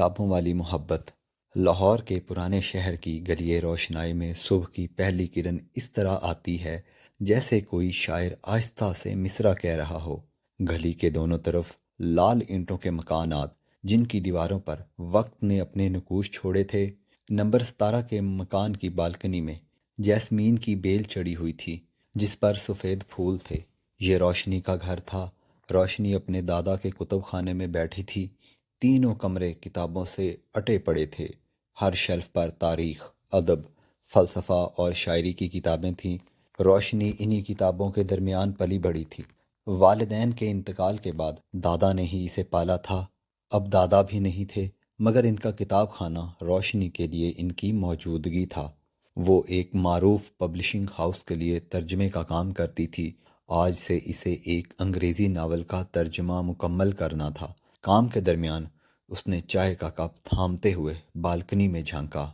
کتابوں والی محبت۔ لاہور کے پرانے شہر کی گلیے روشنائی میں صبح کی پہلی کرن اس طرح آتی ہے جیسے کوئی شاعر آہستہ سے مصرع کہہ رہا ہو۔ گلی کے دونوں طرف لال اینٹوں کے مکانات، جن کی دیواروں پر وقت نے اپنے نقوش چھوڑے تھے۔ نمبر 17 کے مکان کی بالکنی میں جیسمین کی بیل چڑھی ہوئی تھی جس پر سفید پھول تھے۔ یہ روشنی کا گھر تھا۔ روشنی اپنے دادا کے کتب خانے میں بیٹھی تھی۔ تینوں کمرے کتابوں سے اٹے پڑے تھے۔ ہر شیلف پر تاریخ، ادب، فلسفہ اور شاعری کی کتابیں تھیں۔ روشنی انہی کتابوں کے درمیان پلی بڑھی تھی۔ والدین کے انتقال کے بعد دادا نے ہی اسے پالا تھا۔ اب دادا بھی نہیں تھے، مگر ان کا کتاب خانہ روشنی کے لیے ان کی موجودگی تھا۔ وہ ایک معروف پبلشنگ ہاؤس کے لیے ترجمے کا کام کرتی تھی۔ آج سے اسے ایک انگریزی ناول کا ترجمہ مکمل کرنا تھا۔ کام کے درمیان اس نے چائے کا کپ تھامتے ہوئے بالکنی میں جھانکا۔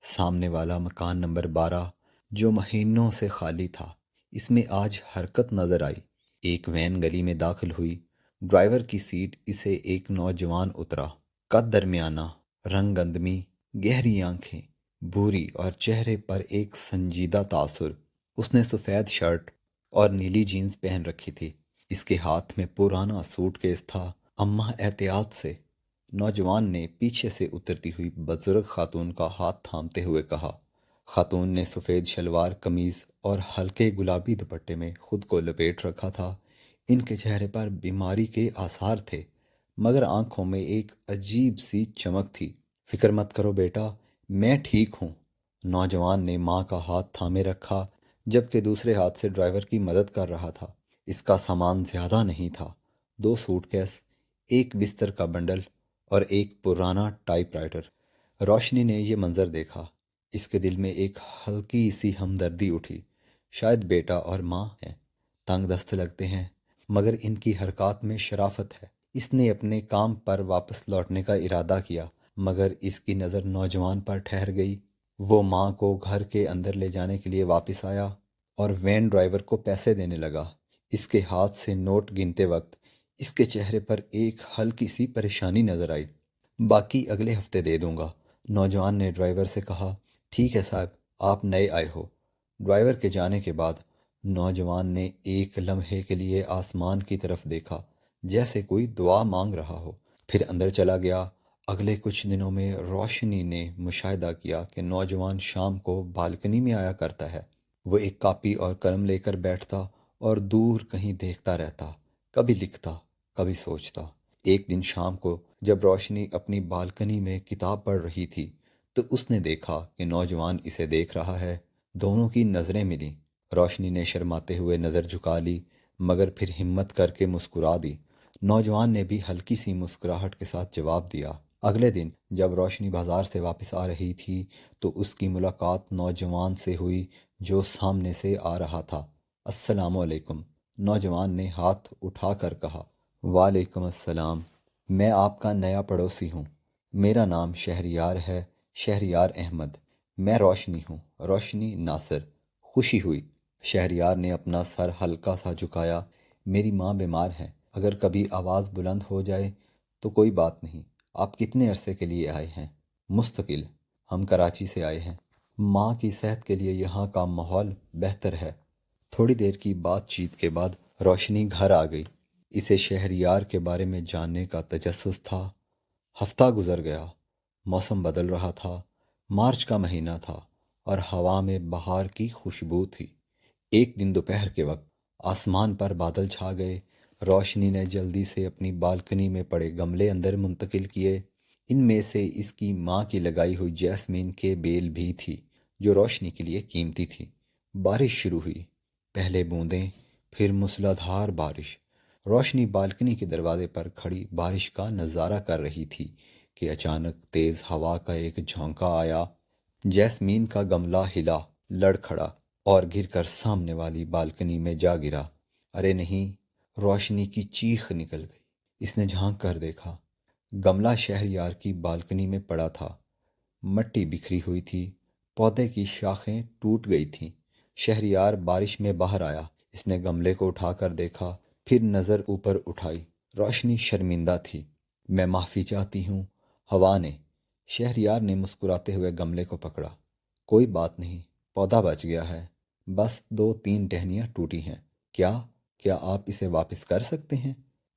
سامنے والا مکان نمبر 12 جو مہینوں سے خالی تھا، اس میں آج حرکت نظر آئی۔ ایک وین گلی میں داخل ہوئی۔ ڈرائیور کی سیٹ اسے ایک نوجوان اترا۔ قد درمیانہ، رنگ اندمی، گہری آنکھیں، بھوری اور چہرے پر ایک سنجیدہ تاثر۔ اس نے سفید شرٹ اور نیلی جینز پہن رکھی تھی۔ اس کے ہاتھ میں پرانا سوٹ کیس تھا۔ اماں احتیاط سے، نوجوان نے پیچھے سے اترتی ہوئی بزرگ خاتون کا ہاتھ تھامتے ہوئے کہا۔ خاتون نے سفید شلوار قمیض اور ہلکے گلابی دوپٹے میں خود کو لپیٹ رکھا تھا۔ ان کے چہرے پر بیماری کے آثار تھے، مگر آنکھوں میں ایک عجیب سی چمک تھی۔ فکر مت کرو بیٹا، میں ٹھیک ہوں۔ نوجوان نے ماں کا ہاتھ تھامے رکھا جبکہ دوسرے ہاتھ سے ڈرائیور کی مدد کر رہا تھا۔ اس کا سامان زیادہ نہیں تھا۔ 2 سوٹ کیس، ایک بستر کا بنڈل اور ایک پرانا ٹائپ رائٹر۔ روشنی نے یہ منظر دیکھا۔ اس کے دل میں ایک ہلکی سی ہمدردی اٹھی۔ شاید بیٹا اور ماں ہیں، تنگ دست لگتے ہیں، مگر ان کی حرکات میں شرافت ہے۔ اس نے اپنے کام پر واپس لوٹنے کا ارادہ کیا، مگر اس کی نظر نوجوان پر ٹھہر گئی۔ وہ ماں کو گھر کے اندر لے جانے کے لیے واپس آیا اور وین ڈرائیور کو پیسے دینے لگا۔ اس کے ہاتھ سے نوٹ گنتے وقت اس کے چہرے پر ایک ہلکی سی پریشانی نظر آئی۔ باقی اگلے ہفتے دے دوں گا، نوجوان نے ڈرائیور سے کہا۔ ٹھیک ہے صاحب، آپ نئے آئے ہو۔ ڈرائیور کے جانے کے بعد نوجوان نے ایک لمحے کے لیے آسمان کی طرف دیکھا جیسے کوئی دعا مانگ رہا ہو، پھر اندر چلا گیا۔ اگلے کچھ دنوں میں روشنی نے مشاہدہ کیا کہ نوجوان شام کو بالکنی میں آیا کرتا ہے۔ وہ ایک کاپی اور قلم لے کر بیٹھتا اور دور کہیں دیکھتا رہتا، کبھی لکھتا، کبھی سوچتا۔ ایک دن شام کو جب روشنی اپنی بالکنی میں کتاب پڑھ رہی تھی تو اس نے دیکھا کہ نوجوان اسے دیکھ رہا ہے۔ دونوں کی نظریں ملیں۔ روشنی نے شرماتے ہوئے نظر جھکا لی، مگر پھر ہمت کر کے مسکرا دی۔ نوجوان نے بھی ہلکی سی مسکراہٹ کے ساتھ جواب دیا۔ اگلے دن جب روشنی بازار سے واپس آ رہی تھی تو اس کی ملاقات نوجوان سے ہوئی جو سامنے سے آ رہا تھا۔ السلام علیکم، نوجوان نے ہاتھ اٹھا کر کہا۔ وعلیکم السلام، میں آپ کا نیا پڑوسی ہوں۔ میرا نام شہریار ہے، شہریار احمد۔ میں روشنی ہوں، روشنی ناصر۔ خوشی ہوئی۔ شہریار نے اپنا سر ہلکا سا جھکایا۔ میری ماں بیمار ہے، اگر کبھی آواز بلند ہو جائے تو کوئی بات نہیں۔ آپ کتنے عرصے کے لیے آئے ہیں؟ مستقل، ہم کراچی سے آئے ہیں۔ ماں کی صحت کے لیے یہاں کا ماحول بہتر ہے۔ تھوڑی دیر کی بات چیت کے بعد روشنی گھر آ گئی۔ اسے شہریار کے بارے میں جاننے کا تجسس تھا۔ ہفتہ گزر گیا، موسم بدل رہا تھا۔ مارچ کا مہینہ تھا اور ہوا میں بہار کی خوشبو تھی۔ ایک دن دوپہر کے وقت آسمان پر بادل چھا گئے۔ روشنی نے جلدی سے اپنی بالکنی میں پڑے گملے اندر منتقل کیے۔ ان میں سے اس کی ماں کی لگائی ہوئی جیسمین کے بیل بھی تھی جو روشنی کے لیے قیمتی تھی۔ بارش شروع ہوئی، پہلے بوندیں، پھر موسلادھار بارش۔ روشنی بالکنی کے دروازے پر کھڑی بارش کا نظارہ کر رہی تھی کہ اچانک تیز ہوا کا ایک جھونکا آیا۔ جیسمین کا گملہ ہلا، لڑ کھڑا اور گر کر سامنے والی بالکنی میں جا گرا۔ ارے نہیں! روشنی کی چیخ نکل گئی۔ اس نے جھانک کر دیکھا۔ گملہ شہریار کی بالکنی میں پڑا تھا۔ مٹی بکھری ہوئی تھی، پودے کی شاخیں ٹوٹ گئی تھیں۔ شہریار بارش میں باہر آیا۔ اس نے گملے کو اٹھا کر دیکھا، پھر نظر اوپر اٹھائی۔ روشنی شرمندہ تھی۔ میں معافی چاہتی ہوں، ہوا نے شہریار نے مسکراتے ہوئے گملے کو پکڑا۔ کوئی بات نہیں، پودا بچ گیا ہے، بس دو تین ٹہنیاں ٹوٹی ہیں۔ کیا کیا آپ اسے واپس کر سکتے ہیں؟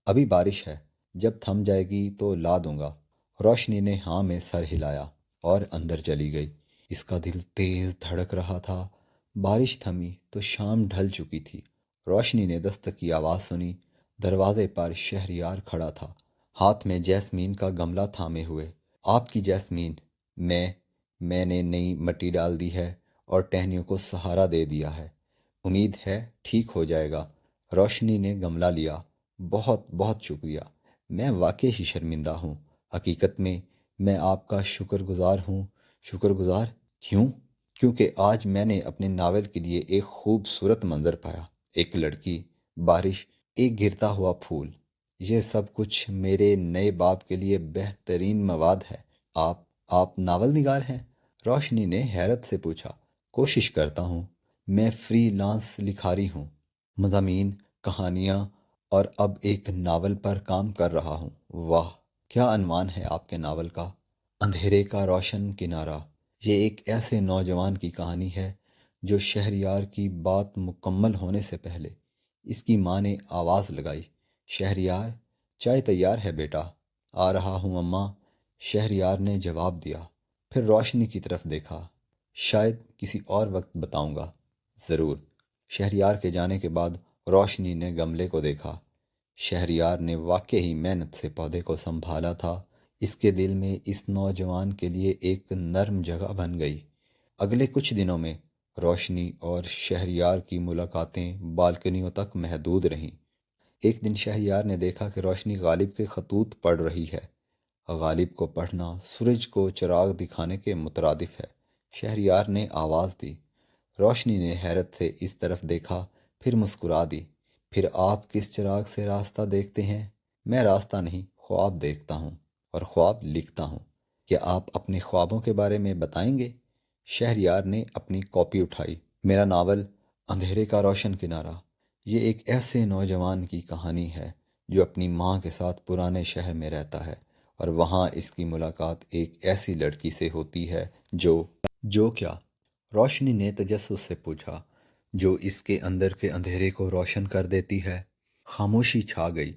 ابھی بارش ہے، جب تھم جائے گی تو لا دوں گا۔ روشنی نے ہاں میں سر ہلایا اور اندر چلی گئی۔ اس کا دل تیز دھڑک رہا تھا۔ بارش تھمی تو شام ڈھل چکی تھی۔ روشنی نے دستک کی آواز سنی۔ دروازے پر شہریار کھڑا تھا، ہاتھ میں جیسمین کا گملہ تھامے ہوئے۔ آپ کی جیسمین؟ میں نے نئی مٹی ڈال دی ہے اور ٹہنیوں کو سہارا دے دیا ہے، امید ہے ٹھیک ہو جائے گا۔ روشنی نے گملہ لیا۔ بہت بہت شکریہ، میں واقعی ہی شرمندہ ہوں۔ حقیقت میں آپ کا شکر گزار ہوں۔ شکر گزار کیوں؟ کیونکہ آج میں نے اپنے ناول کے لیے ایک خوبصورت منظر پایا، ایک لڑکی، بارش، ایک گرتا ہوا پھول۔ یہ سب کچھ میرے نئے باب کے لیے بہترین مواد ہے۔ آپ آپ ناول نگار ہیں؟ روشنی نے حیرت سے پوچھا۔ کوشش کرتا ہوں، میں فری لانس لکھاری ہوں، مضامین، کہانیاں، اور اب ایک ناول پر کام کر رہا ہوں۔ واہ، کیا عنوان ہے آپ کے ناول کا؟ اندھیرے کا روشن کنارہ۔ یہ ایک ایسے نوجوان کی کہانی ہے جو شہریار کی بات مکمل ہونے سے پہلے اس کی ماں نے آواز لگائی، شہریار، چائے تیار ہے بیٹا۔ آ رہا ہوں اماں، شہریار نے جواب دیا۔ پھر روشنی کی طرف دیکھا، شاید کسی اور وقت بتاؤں گا۔ ضرور۔ شہریار کے جانے کے بعد روشنی نے گملے کو دیکھا۔ شہریار نے واقعی محنت سے پودے کو سنبھالا تھا۔ اس کے دل میں اس نوجوان کے لیے ایک نرم جگہ بن گئی۔ اگلے کچھ دنوں میں روشنی اور شہریار کی ملاقاتیں بالکنیوں تک محدود رہیں۔ ایک دن شہریار نے دیکھا کہ روشنی غالب کے خطوط پڑھ رہی ہے۔ غالب کو پڑھنا سورج کو چراغ دکھانے کے مترادف ہے۔ شہریار نے آواز دی۔ روشنی نے حیرت سے اس طرف دیکھا، پھر مسکرا دی۔ پھر آپ کس چراغ سے راستہ دیکھتے ہیں؟ میں راستہ نہیں، خواب دیکھتا ہوں، اور خواب لکھتا ہوں۔ کیا آپ اپنے خوابوں کے بارے میں بتائیں گے؟ شہریار نے اپنی کاپی اٹھائی۔ میرا ناول اندھیرے کا روشن کنارہ، یہ ایک ایسے نوجوان کی کہانی ہے جو اپنی ماں کے ساتھ پرانے شہر میں رہتا ہے، اور وہاں اس کی ملاقات ایک ایسی لڑکی سے ہوتی ہے جو کیا؟ روشنی نے تجسس سے پوچھا۔ جو اس کے اندر کے اندھیرے کو روشن کر دیتی ہے۔ خاموشی چھا گئی۔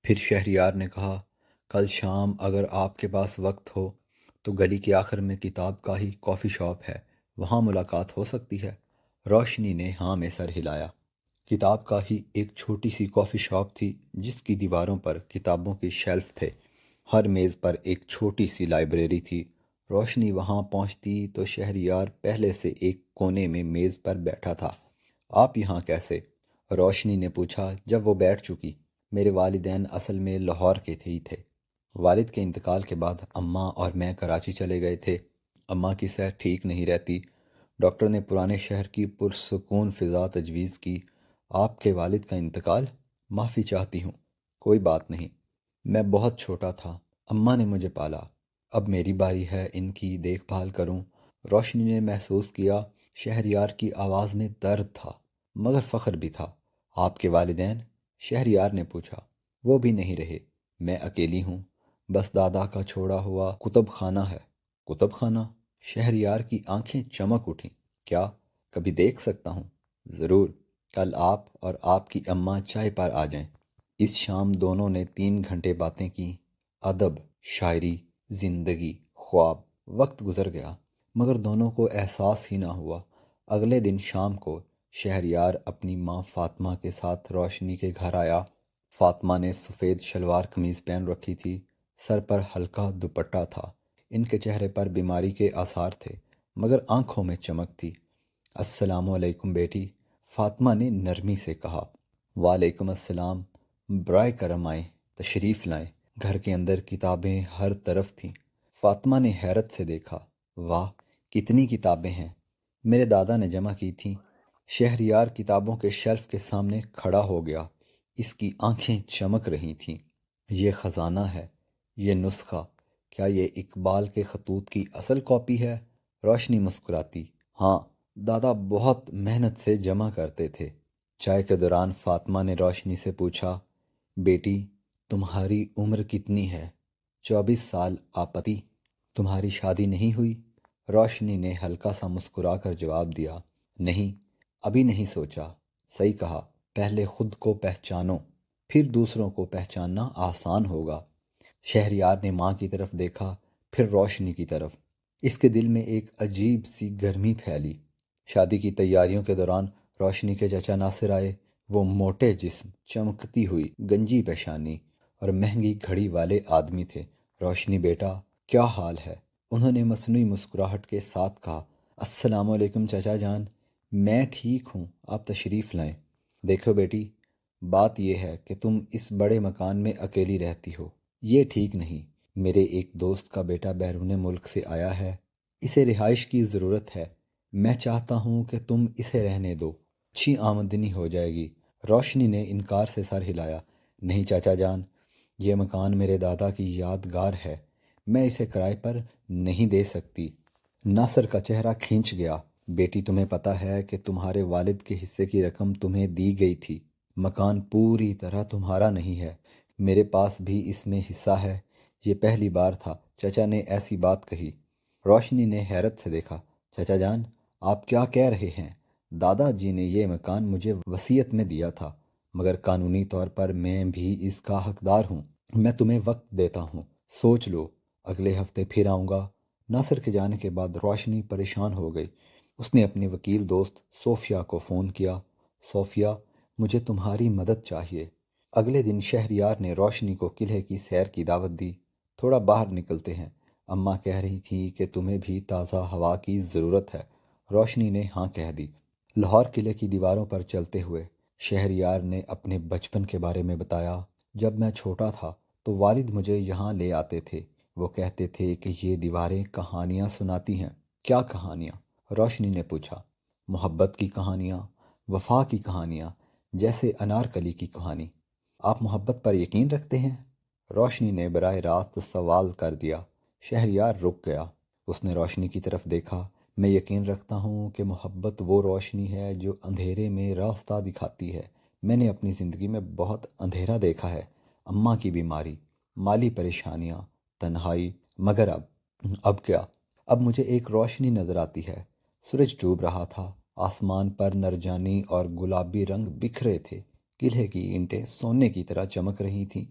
پھر شہریار نے کہا، کل شام اگر آپ کے پاس وقت ہو تو گلی کے آخر میں کتاب کا ہی کافی شاپ ہے، وہاں ملاقات ہو سکتی ہے۔ روشنی نے ہاں میں سر ہلایا۔ کتاب کا ہی ایک چھوٹی سی کافی شاپ تھی جس کی دیواروں پر کتابوں کے شیلف تھے۔ ہر میز پر ایک چھوٹی سی لائبریری تھی۔ روشنی وہاں پہنچتی تو شہریار پہلے سے ایک کونے میں میز پر بیٹھا تھا۔ آپ یہاں کیسے؟ روشنی نے پوچھا جب وہ بیٹھ چکی۔ میرے والدین اصل میں لاہور کے ہی تھے۔ والد کے انتقال کے بعد اماں اور میں کراچی چلے گئے تھے۔ اماں کی صحت ٹھیک نہیں رہتی۔ ڈاکٹر نے پرانے شہر کی پرسکون فضا تجویز کی۔ آپ کے والد کا انتقال؟ معافی چاہتی ہوں۔ کوئی بات نہیں، میں بہت چھوٹا تھا، اماں نے مجھے پالا، اب میری باری ہے ان کی دیکھ بھال کروں۔ روشنی نے محسوس کیا شہریار کی آواز میں درد تھا مگر فخر بھی تھا۔ آپ کے والدین؟ شہریار نے پوچھا۔ وہ بھی نہیں رہے، میں اکیلی ہوں، بس دادا کا چھوڑا ہوا کتب خانہ ہے۔ کتب خانہ؟ شہریار کی آنکھیں چمک اٹھیں۔ کیا کبھی دیکھ سکتا ہوں؟ ضرور، کل آپ اور آپ کی اماں چائے پر آ جائیں۔ اس شام دونوں نے 3 گھنٹے باتیں کیں۔ ادب، شاعری، زندگی، خواب۔ وقت گزر گیا مگر دونوں کو احساس ہی نہ ہوا۔ اگلے دن شام کو شہریار اپنی ماں فاطمہ کے ساتھ روشنی کے گھر آیا۔ فاطمہ نے سفید شلوار قمیض پہن رکھی تھی، سر پر ہلکا دوپٹہ تھا۔ ان کے چہرے پر بیماری کے آثار تھے مگر آنکھوں میں چمک تھی۔ السلام علیکم بیٹی، فاطمہ نے نرمی سے کہا۔ وعلیکم السلام، برائے کرم آئیں، تشریف لائیں۔ گھر کے اندر کتابیں ہر طرف تھیں۔ فاطمہ نے حیرت سے دیکھا۔ واہ، کتنی کتابیں ہیں، میرے دادا نے جمع کی تھیں۔ شہریار کتابوں کے شیلف کے سامنے کھڑا ہو گیا۔ اس کی آنکھیں چمک رہی تھیں۔ یہ خزانہ ہے، یہ نسخہ، کیا یہ اقبال کے خطوط کی اصل کاپی ہے؟ روشنی مسکراتی، ہاں، دادا بہت محنت سے جمع کرتے تھے۔ چائے کے دوران فاطمہ نے روشنی سے پوچھا، بیٹی تمہاری عمر کتنی ہے؟ 24 سال آپتی، تمہاری شادی نہیں ہوئی؟ روشنی نے ہلکا سا مسکرا کر جواب دیا، نہیں، ابھی نہیں سوچا۔ صحیح کہا، پہلے خود کو پہچانو، پھر دوسروں کو پہچاننا آسان ہوگا۔ شہریار نے ماں کی طرف دیکھا، پھر روشنی کی طرف۔ اس کے دل میں ایک عجیب سی گرمی پھیلی۔ شادی کی تیاریوں کے دوران روشنی کے چچا ناصر آئے۔ وہ موٹے جسم، چمکتی ہوئی گنجی پیشانی اور مہنگی گھڑی والے آدمی تھے۔ روشنی بیٹا، کیا حال ہے؟ انہوں نے مصنوعی مسکراہٹ کے ساتھ کہا۔ السلام علیکم چچا جان، میں ٹھیک ہوں، آپ تشریف لائیں۔ دیکھو بیٹی، بات یہ ہے کہ تم اس بڑے مکان میں اکیلی رہتی ہو، یہ ٹھیک نہیں۔ میرے ایک دوست کا بیٹا بیرون ملک سے آیا ہے، اسے رہائش کی ضرورت ہے۔ میں چاہتا ہوں کہ تم اسے رہنے دو، اچھی آمدنی ہو جائے گی۔ روشنی نے انکار سے سر ہلایا۔ نہیں چاچا جان، یہ مکان میرے دادا کی یادگار ہے، میں اسے کرائے پر نہیں دے سکتی۔ ناصر کا چہرہ کھنچ گیا۔ بیٹی، تمہیں پتہ ہے کہ تمہارے والد کے حصے کی رقم تمہیں دی گئی تھی، مکان پوری طرح تمہارا نہیں ہے، میرے پاس بھی اس میں حصہ ہے۔ یہ پہلی بار تھا چچا نے ایسی بات کہی۔ روشنی نے حیرت سے دیکھا۔ چچا جان، آپ کیا کہہ رہے ہیں؟ دادا جی نے یہ مکان مجھے وصیت میں دیا تھا، مگر قانونی طور پر میں بھی اس کا حقدار ہوں۔ میں تمہیں وقت دیتا ہوں، سوچ لو، اگلے ہفتے پھر آؤں گا۔ ناصر کے جانے کے بعد روشنی پریشان ہو گئی۔ اس نے اپنی وکیل دوست صوفیہ کو فون کیا۔ صوفیہ، مجھے تمہاری مدد چاہیے۔ اگلے دن شہریار نے روشنی کو قلعے کی سیر کی دعوت دی۔ تھوڑا باہر نکلتے ہیں، اماں کہہ رہی تھی کہ تمہیں بھی تازہ ہوا کی ضرورت ہے۔ روشنی نے ہاں کہہ دی۔ لاہور قلعے کی دیواروں پر چلتے ہوئے شہریار نے اپنے بچپن کے بارے میں بتایا۔ جب میں چھوٹا تھا تو والد مجھے یہاں لے آتے تھے، وہ کہتے تھے کہ یہ دیواریں کہانیاں سناتی ہیں۔ کیا کہانیاں؟ روشنی نے پوچھا۔ محبت کی کہانیاں، وفا کی کہانیاں، جیسے انارکلی کی کہانی۔ آپ محبت پر یقین رکھتے ہیں؟ روشنی نے براہ راست سوال کر دیا۔ شہریار رک گیا۔ اس نے روشنی کی طرف دیکھا۔ میں یقین رکھتا ہوں کہ محبت وہ روشنی ہے جو اندھیرے میں راستہ دکھاتی ہے۔ میں نے اپنی زندگی میں بہت اندھیرا دیکھا ہے، اماں کی بیماری، مالی پریشانیاں، تنہائی، مگر اب کیا؟ اب مجھے ایک روشنی نظر آتی ہے۔ سورج ڈوب رہا تھا، آسمان پر مرجانی اور گلابی رنگ بکھرے تھے، قلعے کی اینٹیں سونے کی طرح چمک رہی تھیں۔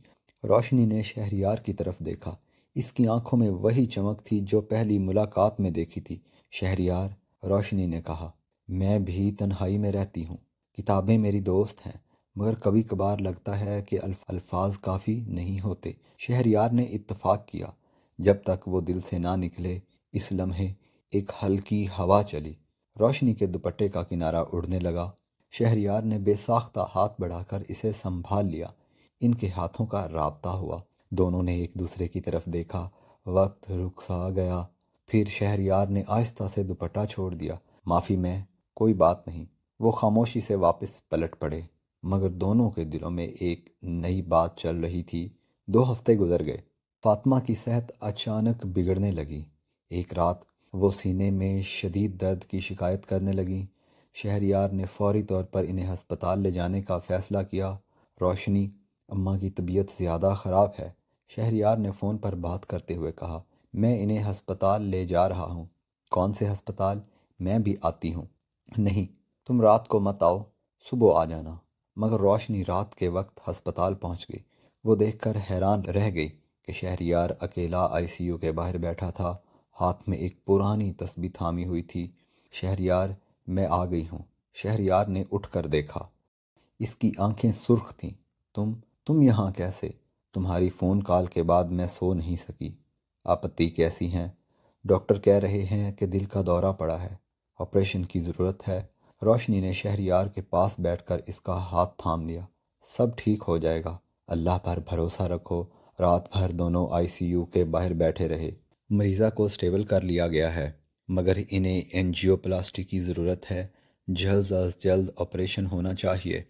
روشنی نے شہریار کی طرف دیکھا۔ اس کی آنکھوں میں وہی چمک تھی جو پہلی ملاقات میں دیکھی تھی۔ شہریار، روشنی نے کہا، میں بھی تنہائی میں رہتی ہوں، کتابیں میری دوست ہیں، مگر کبھی کبھار لگتا ہے کہ الفاظ کافی نہیں ہوتے۔ شہریار نے اتفاق کیا۔ جب تک وہ دل سے نہ نکلے۔ اس لمحے ایک ہلکی ہوا چلی، روشنی کے دوپٹے کا کنارہ اڑنے لگا۔ شہریار نے بے ساختہ ہاتھ بڑھا کر اسے سنبھال لیا۔ ان کے ہاتھوں کا رابطہ ہوا۔ دونوں نے ایک دوسرے کی طرف دیکھا۔ وقت رک سا گیا۔ پھر شہریار نے آہستہ سے دوپٹہ چھوڑ دیا۔ معافی، میں کوئی بات نہیں۔ وہ خاموشی سے واپس پلٹ پڑے، مگر دونوں کے دلوں میں ایک نئی بات چل رہی تھی۔ 2 ہفتے گزر گئے۔ فاطمہ کی صحت اچانک بگڑنے لگی۔ ایک رات وہ سینے میں شدید درد کی شکایت کرنے لگیں۔ شہریار نے فوری طور پر انہیں ہسپتال لے جانے کا فیصلہ کیا۔ روشنی، اماں کی طبیعت زیادہ خراب ہے، شہریار نے فون پر بات کرتے ہوئے کہا۔ میں انہیں ہسپتال لے جا رہا ہوں۔ کون سے ہسپتال؟ میں بھی آتی ہوں۔ نہیں، تم رات کو مت آؤ، صبح آ جانا۔ مگر روشنی رات کے وقت ہسپتال پہنچ گئی۔ وہ دیکھ کر حیران رہ گئی کہ شہریار اکیلا آئی سی یو کے باہر بیٹھا تھا، ہاتھ میں ایک پرانی تسبیح تھامی ہوئی تھی۔ شہریار، میں آ گئی ہوں۔ شہریار نے اٹھ کر دیکھا۔ اس کی آنکھیں سرخ تھیں۔ تم یہاں کیسے؟ تمہاری فون کال کے بعد میں سو نہیں سکی۔ آپتی کیسی ہیں؟ ڈاکٹر کہہ رہے ہیں کہ دل کا دورہ پڑا ہے، آپریشن کی ضرورت ہے۔ روشنی نے شہریار کے پاس بیٹھ کر اس کا ہاتھ تھام لیا۔ سب ٹھیک ہو جائے گا، اللہ پر بھروسہ رکھو۔ رات بھر دونوں آئی سی یو کے باہر بیٹھے رہے۔ مریضہ کو سٹیبل کر لیا گیا ہے، مگر انہیں اینجیو پلاسٹی کی ضرورت ہے۔ جلد از جلد آپریشن ہونا چاہیے۔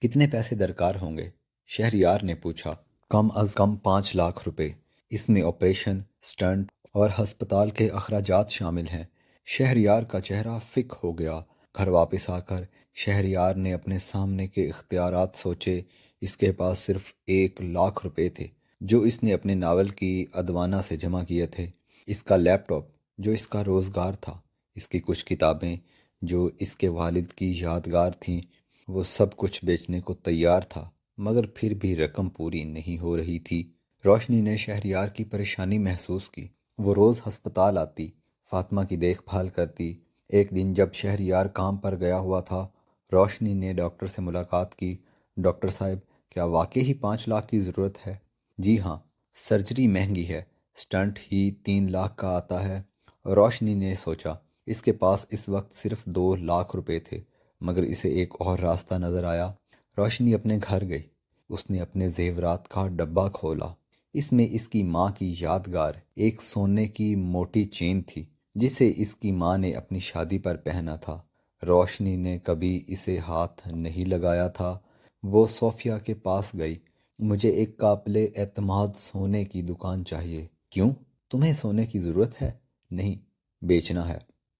کتنے پیسے درکار ہوں گے؟ شہریار نے پوچھا۔ کم از کم 5 لاکھ روپے۔ اس میں آپریشن، سٹنٹ اور ہسپتال کے اخراجات شامل ہیں۔ شہریار کا چہرہ فک ہو گیا۔ گھر واپس آ کر شہریار نے اپنے سامنے کے اختیارات سوچے۔ اس کے پاس صرف 1 لاکھ روپے تھے، جو اس نے اپنے ناول کی ادوانہ سے جمع کیے تھے، اس کا لیپ ٹاپ جو اس کا روزگار تھا، اس کی کچھ کتابیں جو اس کے والد کی یادگار تھیں، وہ سب کچھ بیچنے کو تیار تھا، مگر پھر بھی رقم پوری نہیں ہو رہی تھی۔ روشنی نے شہریار کی پریشانی محسوس کی۔ وہ روز ہسپتال آتی، فاطمہ کی دیکھ بھال کرتی۔ ایک دن جب شہریار کام پر گیا ہوا تھا، روشنی نے ڈاکٹر سے ملاقات کی۔ ڈاکٹر صاحب، کیا واقعی ہی 5 لاکھ کی ضرورت ہے؟ جی ہاں، سرجری مہنگی ہے، سٹنٹ ہی 3 لاکھ کا آتا ہے۔ روشنی نے سوچا، اس کے پاس اس وقت صرف 2 لاکھ روپے تھے، مگر اسے ایک اور راستہ نظر آیا۔ روشنی اپنے گھر گئی۔ اس نے اپنے زیورات کا ڈبہ کھولا۔ اس میں اس کی ماں کی یادگار ایک سونے کی موٹی چین تھی، جسے اس کی ماں نے اپنی شادی پر پہنا تھا۔ روشنی نے کبھی اسے ہاتھ نہیں لگایا تھا۔ وہ صوفیہ کے پاس گئی۔ مجھے ایک قابل اعتماد سونے کی دکان چاہیے۔ کیوں؟ تمہیں سونے کی ضرورت ہے؟ نہیں، بیچنا ہے۔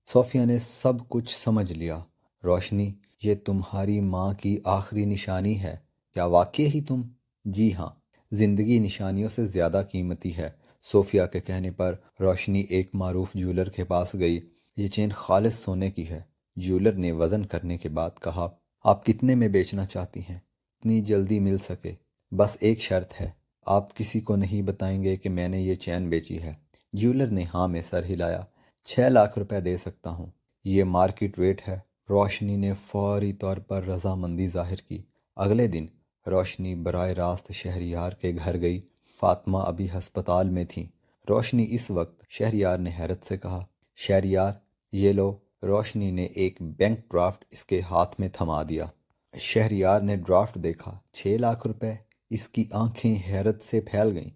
صوفیہ نے سب کچھ سمجھ لیا۔ روشنی، یہ تمہاری ماں کی آخری نشانی ہے، کیا واقعی ہی تم؟ جی ہاں، زندگی نشانیوں سے زیادہ قیمتی ہے۔ صوفیہ کے کہنے پر روشنی ایک معروف جیولر کے پاس گئی۔ یہ چین خالص سونے کی ہے۔ جیولر نے وزن کرنے کے بعد کہا، آپ کتنے میں بیچنا چاہتی ہیں؟ اتنی جلدی مل سکے، بس ایک شرط ہے، آپ کسی کو نہیں بتائیں گے کہ میں نے یہ چین بیچی ہے۔ جیولر نے ہاں میں سر ہلایا۔ 6 لاکھ روپے دے سکتا ہوں، یہ مارکیٹ ریٹ ہے۔ روشنی نے فوری طور پر رضامندی ظاہر کی۔ اگلے دن روشنی براہ راست شہریار کے گھر گئی۔ فاطمہ ابھی ہسپتال میں تھی۔ روشنی اس وقت شہریار نے حیرت سے کہا، شہریار، یہ لو۔ روشنی نے ایک بینک ڈرافٹ اس کے ہاتھ میں تھما دیا۔ شہریار نے ڈرافٹ دیکھا۔ 6 لاکھ روپے! اس کی آنکھیں حیرت سے پھیل گئیں۔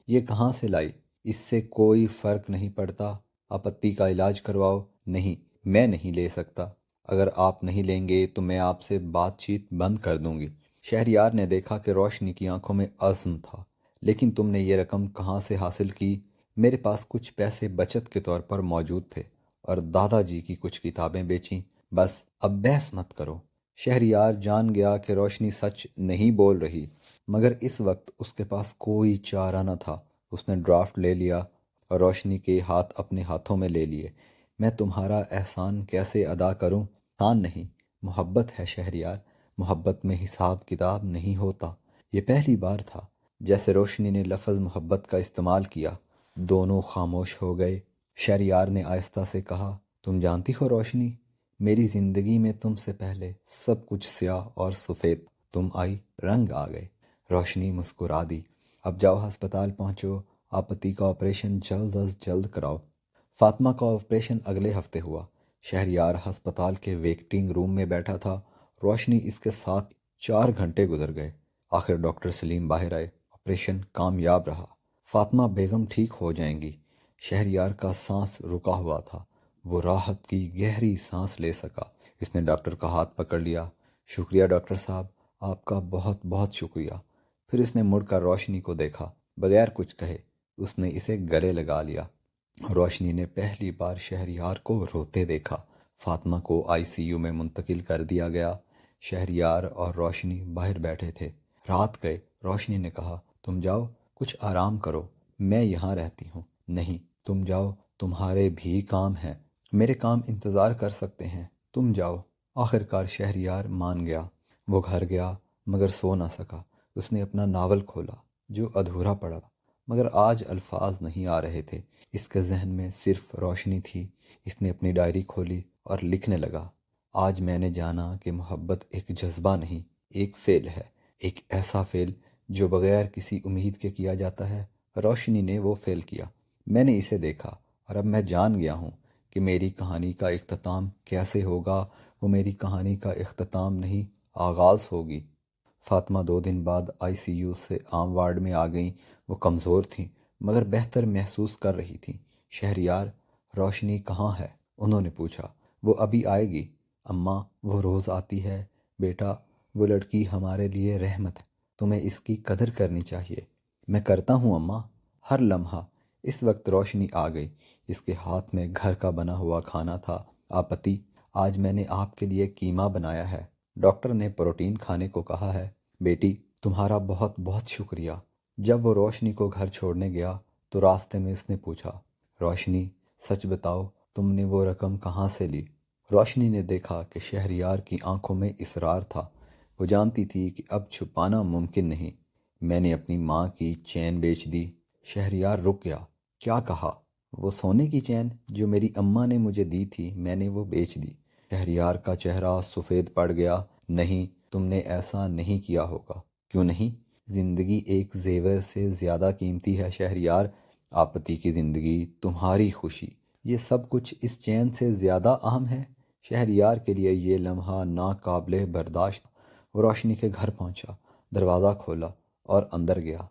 یہ کہاں سے لائی؟ اس سے کوئی فرق نہیں پڑتا، اپتی کا علاج کرواؤ۔ نہیں، میں نہیں لے سکتا۔ اگر آپ نہیں لیں گے تو میں آپ سے بات چیت بند کر دوں گی۔ شہریار نے دیکھا کہ روشنی کی آنکھوں میں عزم تھا۔ لیکن تم نے یہ رقم کہاں سے حاصل کی؟ میرے پاس کچھ پیسے بچت کے طور پر موجود تھے اور دادا جی کی کچھ کتابیں بیچیں۔ بس اب بحث مت کرو۔ شہریار جان گیا کہ روشنی سچ نہیں بول رہی، مگر اس وقت اس کے پاس کوئی چارہ نہ تھا۔ اس نے ڈرافٹ لے لیا اور روشنی کے ہاتھ اپنے ہاتھوں میں لے لیے۔ میں تمہارا احسان کیسے ادا کروں؟ احسان نہیں، محبت ہے شہریار۔ محبت میں حساب کتاب نہیں ہوتا۔ یہ پہلی بار تھا جیسے روشنی نے لفظ محبت کا استعمال کیا۔ دونوں خاموش ہو گئے۔ شہریار نے آہستہ سے کہا، تم جانتی ہو روشنی، میری زندگی میں تم سے پہلے سب کچھ سیاہ اور سفید، تم آئی، رنگ آ گئے۔ روشنی مسکرا دی۔ اب جاؤ ہسپتال پہنچو، آپتی کا آپریشن جلد از جلد کراؤ۔ فاطمہ کا آپریشن اگلے ہفتے ہوا۔ شہریار ہسپتال کے ویٹنگ روم میں بیٹھا تھا۔ روشنی اس کے ساتھ 4 گھنٹے گزر گئے۔ آخر ڈاکٹر سلیم باہر آئے۔ آپریشن کامیاب رہا۔ فاطمہ بیگم ٹھیک ہو جائیں گی۔ شہریار کا سانس رکا ہوا تھا۔ وہ راحت کی گہری سانس لے سکا۔ اس نے ڈاکٹر کا ہاتھ پکڑ لیا۔ شکریہ ڈاکٹر صاحب، آپ کا بہت بہت شکریہ۔ پھر اس نے مڑ کر روشنی کو دیکھا۔ بغیر کچھ کہے اس نے اسے گلے لگا لیا۔ روشنی نے پہلی بار شہریار کو روتے دیکھا۔ فاطمہ کو آئی سی یو میں منتقل کر دیا گیا۔ شہریار اور روشنی باہر بیٹھے تھے۔ رات گئے۔ روشنی نے کہا، تم جاؤ، کچھ آرام کرو، میں یہاں رہتی ہوں۔ نہیں، تم جاؤ، تمہارے بھی کام ہیں۔ میرے کام انتظار کر سکتے ہیں، تم جاؤ۔ آخر کار شہریار مان گیا۔ وہ گھر گیا مگر سو نہ سکا۔ اس نے اپنا ناول کھولا جو ادھورا پڑا، مگر آج الفاظ نہیں آ رہے تھے۔ اس کے ذہن میں صرف روشنی تھی۔ اس نے اپنی ڈائری کھولی اور لکھنے لگا، آج میں نے جانا کہ محبت ایک جذبہ نہیں، ایک فعل ہے، ایک ایسا فعل جو بغیر کسی امید کے کیا جاتا ہے۔ روشنی نے وہ فعل کیا۔ میں نے اسے دیکھا اور اب میں جان گیا ہوں کہ میری کہانی کا اختتام کیسے ہوگا۔ وہ میری کہانی کا اختتام نہیں، آغاز ہوگی۔ فاطمہ 2 دن بعد آئی سی یو سے عام وارڈ میں آ گئیں۔ وہ کمزور تھیں مگر بہتر محسوس کر رہی تھیں۔ شہریار، روشنی کہاں ہے؟ انہوں نے پوچھا۔ وہ ابھی آئے گی اماں، وہ روز آتی ہے۔ بیٹا، وہ لڑکی ہمارے لیے رحمت ہے، تمہیں اس کی قدر کرنی چاہیے۔ میں کرتا ہوں اماں، ہر لمحہ۔ اس وقت روشنی آ گئی۔ اس کے ہاتھ میں گھر کا بنا ہوا کھانا تھا۔ آپتی، آج میں نے آپ کے لیے قیمہ بنایا ہے، ڈاکٹر نے پروٹین کھانے کو کہا ہے۔ بیٹی، تمہارا بہت بہت شکریہ۔ جب وہ روشنی کو گھر چھوڑنے گیا تو راستے میں اس نے پوچھا، روشنی سچ بتاؤ، تم نے وہ رقم کہاں سے لی؟ روشنی نے دیکھا کہ شہریار کی آنکھوں میں اصرار تھا۔ وہ جانتی تھی کہ اب چھپانا ممکن نہیں۔ میں نے اپنی ماں کی چین بیچ دی۔ شہریار رک گیا۔ کیا کہا؟ وہ سونے کی چین جو میری اماں نے مجھے دی تھی، میں نے وہ بیچ دی۔ شہریار کا چہرہ سفید پڑ گیا۔ نہیں، تم نے ایسا نہیں کیا ہوگا۔ کیوں نہیں؟ زندگی ایک زیور سے زیادہ قیمتی ہے شہریار۔ آپتی کی زندگی، تمہاری خوشی، یہ سب کچھ اس چین سے زیادہ اہم ہے۔ شہریار کے لیے یہ لمحہ ناقابل برداشت۔ وہ روشنی کے گھر پہنچا، دروازہ کھولا اور اندر گیا۔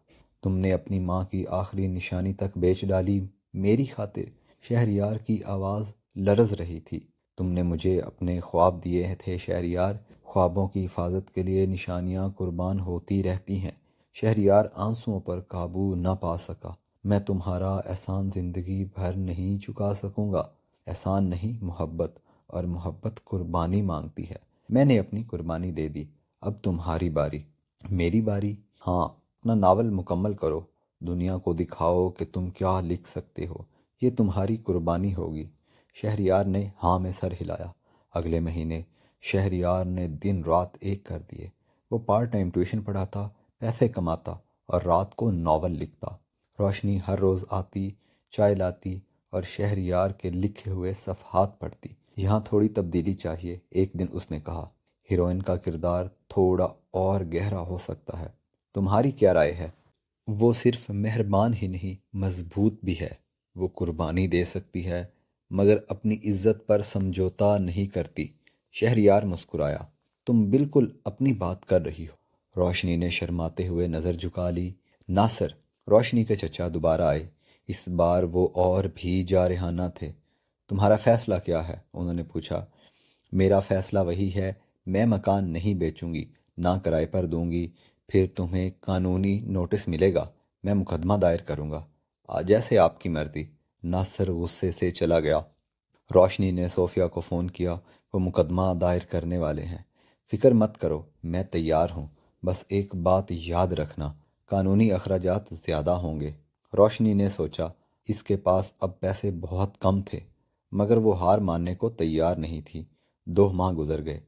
تم نے اپنی ماں کی آخری نشانی تک بیچ ڈالی میری خاطر؟ شہریار کی آواز لرز رہی تھی۔ تم نے مجھے اپنے خواب دیے تھے شہریار۔ خوابوں کی حفاظت کے لیے نشانیاں قربان ہوتی رہتی ہیں۔ شہریار آنسوؤں پر قابو نہ پا سکا۔ میں تمہارا احسان زندگی بھر نہیں چکا سکوں گا۔ احسان نہیں، محبت، اور محبت قربانی مانگتی ہے۔ میں نے اپنی قربانی دے دی، اب تمہاری باری۔ میری باری؟ ہاں، اپنا ناول مکمل کرو، دنیا کو دکھاؤ کہ تم کیا لکھ سکتے ہو، یہ تمہاری قربانی ہوگی۔ شہریار نے ہاں میں سر ہلایا۔ اگلے مہینے شہریار نے دن رات ایک کر دیے۔ وہ پارٹ ٹائم ٹیوشن پڑھاتا، پیسے کماتا اور رات کو ناول لکھتا۔ روشنی ہر روز آتی، چائے لاتی اور شہریار کے لکھے ہوئے صفحات پڑھتی۔ یہاں تھوڑی تبدیلی چاہیے، ایک دن اس نے کہا۔ ہیروئن کا کردار تھوڑا اور گہرا ہو سکتا ہے۔ تمہاری کیا رائے ہے؟ وہ صرف مہربان ہی نہیں، مضبوط بھی ہے۔ وہ قربانی دے سکتی ہے مگر اپنی عزت پر سمجھوتا نہیں کرتی۔ شہریار مسکرایا۔ تم بالکل اپنی بات کر رہی ہو۔ روشنی نے شرماتے ہوئے نظر جھکا لی۔ ناصر، روشنی کے چچا دوبارہ آئے۔ اس بار وہ اور بھی جارحانہ تھے۔ تمہارا فیصلہ کیا ہے؟ انہوں نے پوچھا۔ میرا فیصلہ وہی ہے، میں مکان نہیں بیچوں گی، نہ کرائے پر دوں گی۔ پھر تمہیں قانونی نوٹس ملے گا، میں مقدمہ دائر کروں گا۔ جیسے آپ کی مرضی۔ ناصر غصے سے چلا گیا۔ روشنی نے صوفیہ کو فون کیا، وہ مقدمہ دائر کرنے والے ہیں۔ فکر مت کرو، میں تیار ہوں، بس ایک بات یاد رکھنا، قانونی اخراجات زیادہ ہوں گے۔ روشنی نے سوچا، اس کے پاس اب پیسے بہت کم تھے، مگر وہ ہار ماننے کو تیار نہیں تھی۔ 2 ماہ گزر گئے۔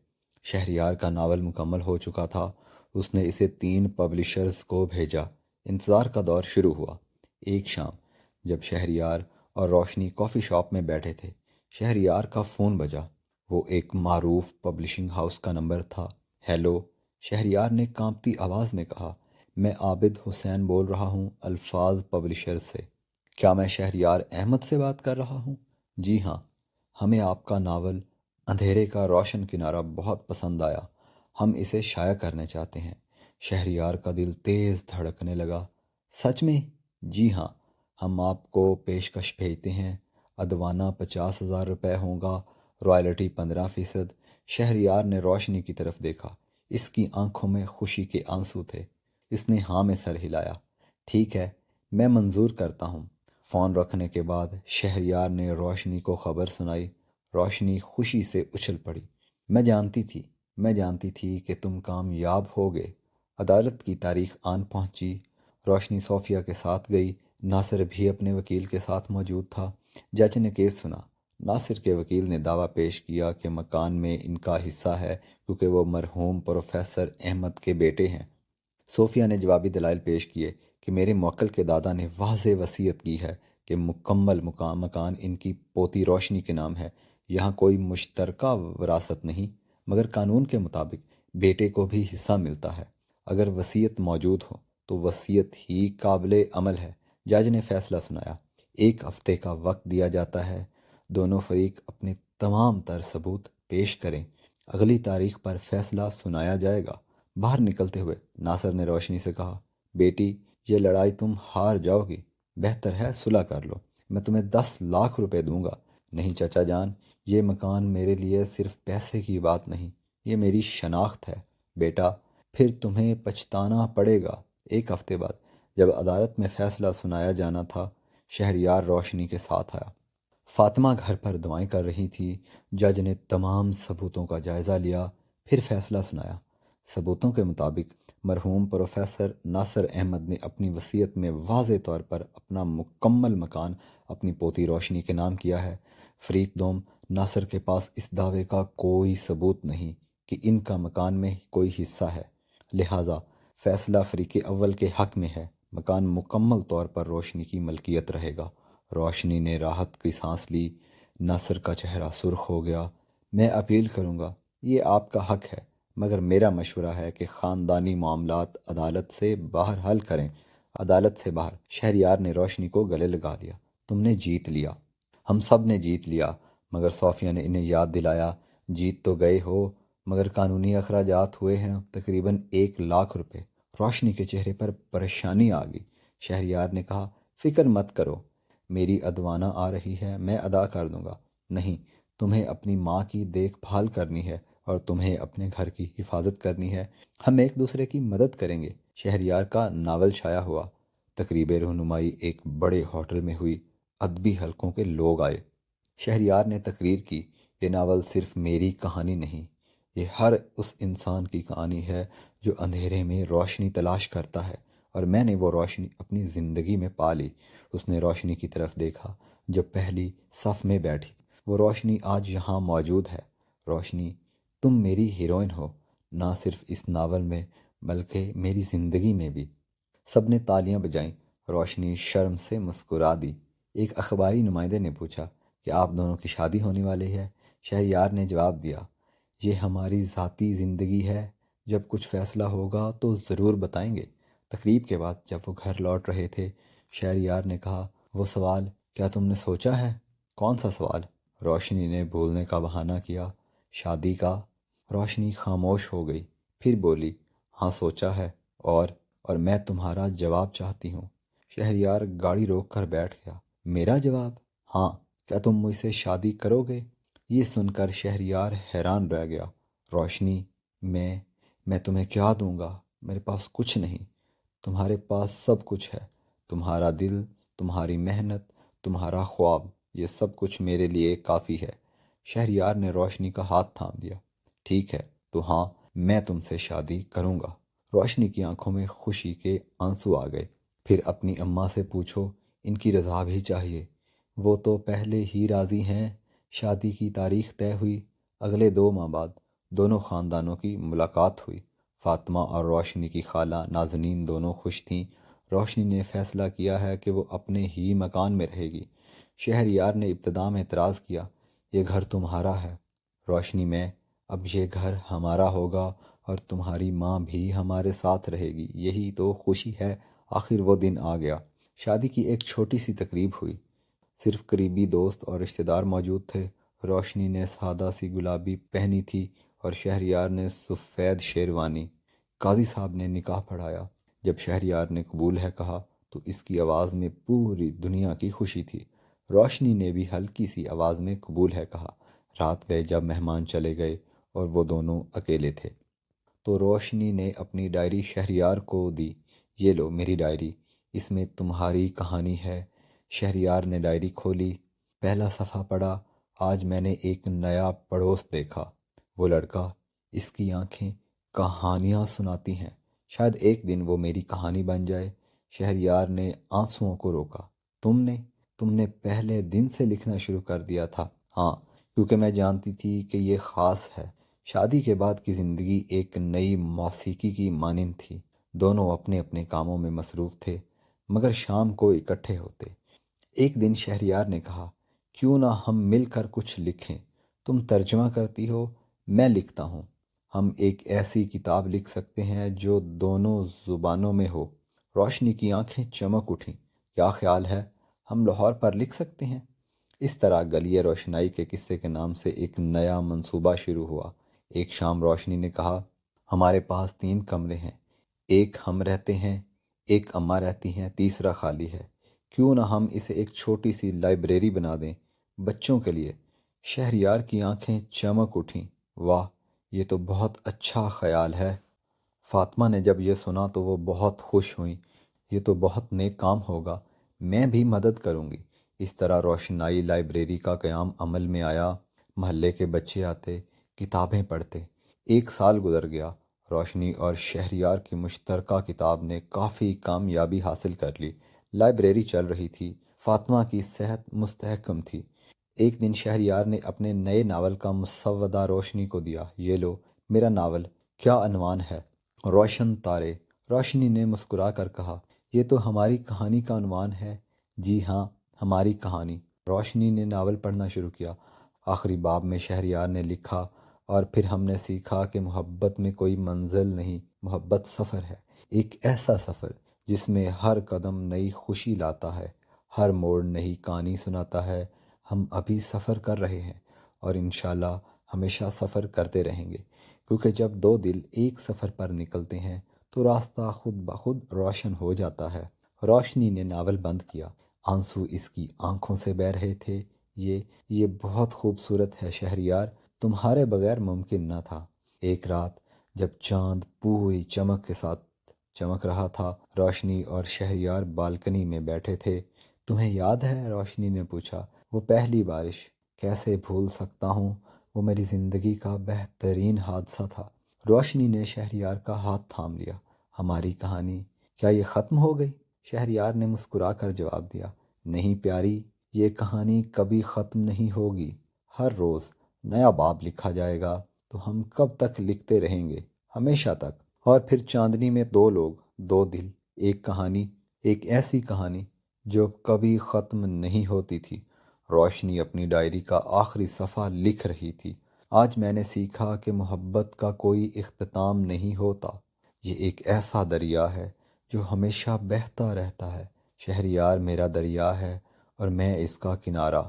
شہریار کا ناول مکمل ہو چکا تھا۔ اس نے اسے 3 پبلشرز کو بھیجا۔ انتظار کا دور شروع ہوا۔ ایک شام جب شہریار اور روشنی کافی شاپ میں بیٹھے تھے، شہریار کا فون بجا۔ وہ ایک معروف پبلشنگ ہاؤس کا نمبر تھا۔ ہیلو، شہریار نے کانپتی آواز میں کہا۔ میں عابد حسین بول رہا ہوں، الفاظ پبلشر سے۔ کیا میں شہریار احمد سے بات کر رہا ہوں؟ جی ہاں، ہمیں آپ کا ناول اندھیرے کا روشن کنارہ بہت پسند آیا، ہم اسے شائع کرنا چاہتے ہیں۔ شہریار کا دل تیز دھڑکنے لگا۔ سچ میں؟ جی ہاں، ہم آپ کو پیشکش بھیجتے ہیں، ادوانہ 50,000 روپے ہوگا، رائلٹی 15%۔ شہریار نے روشنی کی طرف دیکھا۔ اس کی آنکھوں میں خوشی کے آنسو تھے۔ اس نے ہاں میں سر ہلایا۔ ٹھیک ہے، میں منظور کرتا ہوں۔ فون رکھنے کے بعد شہریار نے روشنی کو خبر سنائی۔ روشنی خوشی سے اچھل پڑی۔ میں جانتی تھی کہ تم کامیاب ہوگے۔ عدالت کی تاریخ آن پہنچی۔ روشنی صوفیہ کے ساتھ گئی۔ ناصر بھی اپنے وکیل کے ساتھ موجود تھا۔ جج نے کیس سنا۔ ناصر کے وکیل نے دعویٰ پیش کیا کہ مکان میں ان کا حصہ ہے کیونکہ وہ مرحوم پروفیسر احمد کے بیٹے ہیں۔ صوفیہ نے جوابی دلائل پیش کیے کہ میرے موکل کے دادا نے واضح وصیت کی ہے کہ مکمل مکان ان کی پوتی روشنی کے نام ہے۔ یہاں کوئی مشترکہ وراثت نہیں، مگر قانون کے مطابق بیٹے کو بھی حصہ ملتا ہے۔ اگر وصیت موجود ہو تو وصیت ہی قابل عمل ہے۔ جج نے فیصلہ سنایا۔ 1 ہفتے کا وقت دیا جاتا ہے، دونوں فریق اپنے تمام تر ثبوت پیش کریں۔ اگلی تاریخ پر فیصلہ سنایا جائے گا۔ باہر نکلتے ہوئے ناصر نے روشنی سے کہا، بیٹی، یہ لڑائی تم ہار جاؤ گی، بہتر ہے صلح کر لو، میں تمہیں 10 لاکھ روپے دوں گا۔ نہیں چچا جان، یہ مکان میرے لیے صرف پیسے کی بات نہیں، یہ میری شناخت ہے۔ بیٹا، پھر تمہیں پچھتانا پڑے گا۔ 1 ہفتے بعد جب عدالت میں فیصلہ سنایا جانا تھا، شہریار روشنی کے ساتھ آیا۔ فاطمہ گھر پر دعائیں کر رہی تھی۔ جج نے تمام ثبوتوں کا جائزہ لیا، پھر فیصلہ سنایا۔ ثبوتوں کے مطابق مرحوم پروفیسر ناصر احمد نے اپنی وصیت میں واضح طور پر اپنا مکمل مکان اپنی پوتی روشنی کے نام کیا ہے۔ فریق دوم ناصر کے پاس اس دعوے کا کوئی ثبوت نہیں کہ ان کا مکان میں کوئی حصہ ہے، لہٰذا فیصلہ فریق اول کے حق میں ہے۔ مکان مکمل طور پر روشنی کی ملکیت رہے گا۔ روشنی نے راحت کی سانس لی۔ ناصر کا چہرہ سرخ ہو گیا۔ میں اپیل کروں گا، یہ آپ کا حق ہے، مگر میرا مشورہ ہے کہ خاندانی معاملات عدالت سے باہر حل کریں۔ عدالت سے باہر۔ شہریار نے روشنی کو گلے لگا لیا۔ تم نے جیت لیا۔ ہم سب نے جیت لیا، مگر صوفیہ نے انہیں یاد دلایا، جیت تو گئے ہو، مگر قانونی اخراجات ہوئے ہیں تقریباً 1 لاکھ روپے۔ روشنی کے چہرے پر پریشانی آ گئی۔ شہریار نے کہا، فکر مت کرو، میری ادوانہ آ رہی ہے، میں ادا کر دوں گا۔ نہیں، تمہیں اپنی ماں کی دیکھ بھال کرنی ہے اور تمہیں اپنے گھر کی حفاظت کرنی ہے۔ ہم ایک دوسرے کی مدد کریں گے۔ شہریار کا ناول چھایا ہوا۔ تقریب رہنمائی ایک بڑے ہوٹل میں ہوئی۔ ادبی حلقوں کے لوگ آئے۔ شہریار نے تقریر کی، یہ ناول صرف میری کہانی نہیں، یہ ہر اس انسان کی کہانی ہے جو اندھیرے میں روشنی تلاش کرتا ہے، اور میں نے وہ روشنی اپنی زندگی میں پا لی۔ اس نے روشنی کی طرف دیکھا جو پہلی صف میں بیٹھی تھی۔ وہ روشنی آج یہاں موجود ہے۔ روشنی، تم میری ہیروئن ہو، نہ صرف اس ناول میں بلکہ میری زندگی میں بھی۔ سب نے تالیاں بجائیں۔ روشنی شرم سے مسکرا دی۔ ایک اخباری نمائندے نے پوچھا کہ آپ دونوں کی شادی ہونے والی ہے؟ شہریار نے جواب دیا، یہ ہماری ذاتی زندگی ہے، جب کچھ فیصلہ ہوگا تو ضرور بتائیں گے۔ تقریب کے بعد جب وہ گھر لوٹ رہے تھے، شہریار نے کہا، وہ سوال کیا تم نے سوچا ہے؟ کون سا سوال؟ روشنی نے بھولنے کا بہانہ کیا۔ شادی کا۔ روشنی خاموش ہو گئی، پھر بولی، ہاں سوچا ہے، اور میں تمہارا جواب چاہتی ہوں۔ شہریار گاڑی روک کر بیٹھ گیا۔ میرا جواب؟ ہاں، کیا تم مجھ سے شادی کرو گے؟ یہ سن کر شہریار حیران رہ گیا۔ روشنی، میں تمہیں کیا دوں گا؟ میرے پاس کچھ نہیں۔ تمہارے پاس سب کچھ ہے، تمہارا دل، تمہاری محنت، تمہارا خواب، یہ سب کچھ میرے لیے کافی ہے۔ شہریار نے روشنی کا ہاتھ تھام دیا۔ ٹھیک ہے، تو ہاں، میں تم سے شادی کروں گا۔ روشنی کی آنکھوں میں خوشی کے آنسو آ گئے۔ پھر اپنی اماں سے پوچھو، ان کی رضا بھی چاہیے۔ وہ تو پہلے ہی راضی ہیں۔ شادی کی تاریخ طے ہوئی۔ اگلے 2 ماہ بعد دونوں خاندانوں کی ملاقات ہوئی۔ فاطمہ اور روشنی کی خالہ نازنین دونوں خوش تھیں۔ روشنی نے فیصلہ کیا ہے کہ وہ اپنے ہی مکان میں رہے گی۔ شہریار نے ابتدا میں اعتراض کیا، یہ گھر تمہارا ہے۔ روشنی، میں اب یہ گھر ہمارا ہوگا اور تمہاری ماں بھی ہمارے ساتھ رہے گی، یہی تو خوشی ہے۔ آخر وہ دن آ گیا۔ شادی کی ایک چھوٹی سی تقریب ہوئی۔ صرف قریبی دوست اور رشتہ دار موجود تھے۔ روشنی نے سادہ سی گلابی پہنی تھی اور شہریار نے سفید شیروانی۔ قاضی صاحب نے نکاح پڑھایا۔ جب شہریار نے قبول ہے کہا تو اس کی آواز میں پوری دنیا کی خوشی تھی۔ روشنی نے بھی ہلکی سی آواز میں قبول ہے کہا۔ رات گئے جب مہمان چلے گئے اور وہ دونوں اکیلے تھے تو روشنی نے اپنی ڈائری شہریار کو دی۔ یہ لو میری ڈائری، اس میں تمہاری کہانی ہے۔ شہریار نے ڈائری کھولی۔ پہلا صفحہ پڑھا، آج میں نے ایک نیا پڑوس دیکھا۔ وہ لڑکا، اس کی آنکھیں کہانیاں سناتی ہیں، شاید ایک دن وہ میری کہانی بن جائے۔ شہریار نے آنسوؤں کو روکا۔ تم نے پہلے دن سے لکھنا شروع کر دیا تھا؟ ہاں، کیونکہ میں جانتی تھی کہ یہ خاص ہے۔ شادی کے بعد کی زندگی ایک نئی موسیقی کی مانند تھی۔ دونوں اپنے اپنے کاموں میں مصروف تھے، مگر شام کو اکٹھے ہوتے۔ ایک دن شہریار نے کہا، کیوں نہ ہم مل کر کچھ لکھیں؟ تم ترجمہ کرتی ہو، میں لکھتا ہوں۔ ہم ایک ایسی کتاب لکھ سکتے ہیں جو دونوں زبانوں میں ہو۔ روشنی کی آنکھیں چمک اٹھیں۔ کیا خیال ہے، ہم لاہور پر لکھ سکتے ہیں؟ اس طرح گلیے روشنائی کے قصے کے نام سے ایک نیا منصوبہ شروع ہوا۔ ایک شام روشنی نے کہا، ہمارے پاس 3 کمرے ہیں، ایک ہم رہتے ہیں، ایک اماں رہتی ہیں، تیسرا خالی ہے۔ کیوں نہ ہم اسے ایک چھوٹی سی لائبریری بنا دیں، بچوں کے لیے؟ شہریار کی آنکھیں چمک اٹھیں۔ واہ، یہ تو بہت اچھا خیال ہے۔ فاطمہ نے جب یہ سنا تو وہ بہت خوش ہوئیں۔ یہ تو بہت نیک کام ہوگا، میں بھی مدد کروں گی۔ اس طرح روشنائی لائبریری کا قیام عمل میں آیا۔ محلے کے بچے آتے، کتابیں پڑھتے۔ 1 سال گزر گیا۔ روشنی اور شہریار کی مشترکہ کتاب نے کافی کامیابی حاصل کر لی۔ لائبریری چل رہی تھی، فاطمہ کی صحت مستحکم تھی۔ ایک دن شہریار نے اپنے نئے ناول کا مسودہ روشنی کو دیا۔ یہ لو، میرا ناول، کیا عنوان ہے؟ روشن تارے۔ روشنی نے مسکرا کر کہا، یہ تو ہماری کہانی کا عنوان ہے۔ جی ہاں، ہماری کہانی۔ روشنی نے ناول پڑھنا شروع کیا۔ آخری باب میں شہریار نے لکھا، اور پھر ہم نے سیکھا کہ محبت میں کوئی منزل نہیں، محبت سفر ہے، ایک ایسا سفر جس میں ہر قدم نئی خوشی لاتا ہے، ہر موڑ نئی کہانی سناتا ہے۔ ہم ابھی سفر کر رہے ہیں اور انشاءاللہ ہمیشہ سفر کرتے رہیں گے، کیونکہ جب دو دل ایک سفر پر نکلتے ہیں تو راستہ خود بخود روشن ہو جاتا ہے۔ روشنی نے ناول بند کیا، آنسو اس کی آنکھوں سے بہہ رہے تھے۔ یہ بہت خوبصورت ہے شہریار، تمہارے بغیر ممکن نہ تھا۔ ایک رات جب چاند پوری چمک کے ساتھ چمک رہا تھا، روشنی اور شہریار بالکنی میں بیٹھے تھے۔ تمہیں یاد ہے؟ روشنی نے پوچھا، وہ پہلی بارش؟ کیسے بھول سکتا ہوں، وہ میری زندگی کا بہترین حادثہ تھا۔ روشنی نے شہریار کا ہاتھ تھام لیا۔ ہماری کہانی کیا یہ ختم ہو گئی؟ شہریار نے مسکرا کر جواب دیا، نہیں پیاری، یہ کہانی کبھی ختم نہیں ہوگی۔ ہر روز نیا باب لکھا جائے گا، تو ہم کب تک لکھتے رہیں گے؟ ہمیشہ تک۔ اور پھر چاندنی میں دو لوگ، دو دل، ایک کہانی، ایک ایسی کہانی جو کبھی ختم نہیں ہوتی تھی۔ روشنی اپنی ڈائری کا آخری صفحہ لکھ رہی تھی۔ آج میں نے سیکھا کہ محبت کا کوئی اختتام نہیں ہوتا، یہ ایک ایسا دریا ہے جو ہمیشہ بہتا رہتا ہے۔ شہریار میرا دریا ہے اور میں اس کا کنارہ،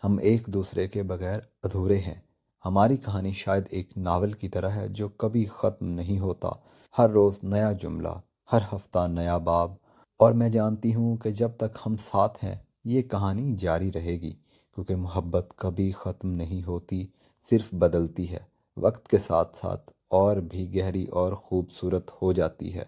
ہم ایک دوسرے کے بغیر ادھورے ہیں۔ ہماری کہانی شاید ایک ناول کی طرح ہے جو کبھی ختم نہیں ہوتا، ہر روز نیا جملہ، ہر ہفتہ نیا باب، اور میں جانتی ہوں کہ جب تک ہم ساتھ ہیں یہ کہانی جاری رہے گی، کیونکہ محبت کبھی ختم نہیں ہوتی، صرف بدلتی ہے، وقت کے ساتھ ساتھ اور بھی گہری اور خوبصورت ہو جاتی ہے۔